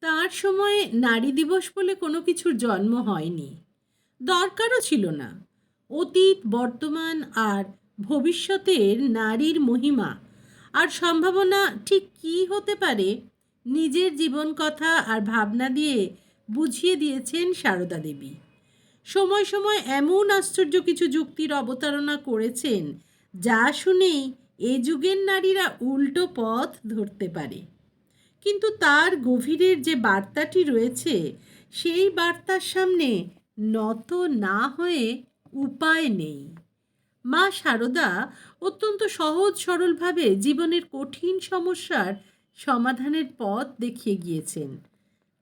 তার সময়ে নারী দিবস বলে কোনো কিছুর জন্ম হয়নি, দরকারও ছিল না। অতীত, বর্তমান আর ভবিষ্যতের নারীর মহিমা আর সম্ভাবনা ঠিক কী হতে পারে নিজের জীবন কথা আর ভাবনা দিয়ে বুঝিয়ে দিয়েছেন সারদা দেবী। সময় সময় এমন আশ্চর্য কিছু যুক্তির অবতারণা করেছেন যা শুনেই এ যুগের নারীরা উল্টো পথ ধরতে পারে। কিন্তু তার গভীরের যে বার্তাটি রয়েছে সেই বার্তার সামনে নত না হয়ে উপায় নেই। মা সারদা অত্যন্ত সহজ সরলভাবে জীবনের কঠিন সমস্যার সমাধানের পথ দেখিয়ে গিয়েছেন।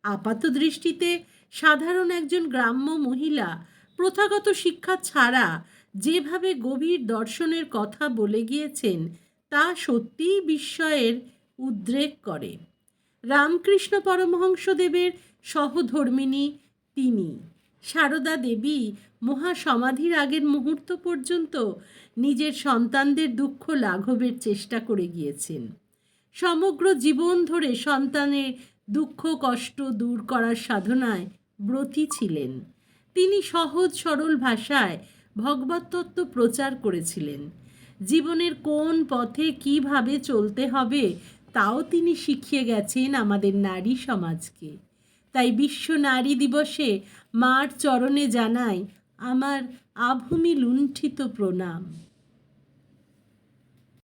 আপাত দৃষ্টিতে সাধারণ একজন গ্রাম্য মহিলা প্রথাগত শিক্ষা ছাড়া যেভাবে গভীর দর্শনের কথা বলে গিয়েছেন তা সত্যিই বিস্ময়ের উদ্রেক করে। রামকৃষ্ণ পরমহংসদেবের সহধর্মিণী তিনি। সারদা দেবী মহাসমাধির আগের মুহূর্ত পর্যন্ত নিজের সন্তানদের দুঃখ লাঘবের চেষ্টা করে গিয়েছেন। সমগ্র জীবন ধরে সন্তানের দুঃখ কষ্ট দূর করার সাধনায় ব্রতী ছিলেন। তিনি সহজ সরল ভাষায় ভগবত তত্ত্ব প্রচার করেছিলেন। জীবনের কোন পথে কিভাবে চলতে হবে তাও তিনি শিখিয়ে গেছেন আমাদের নারী সমাজকে। তাই বিশ্ব নারী দিবসে মার চরণে জানাই আমার আভূমি লুণ্ঠিত প্রণাম।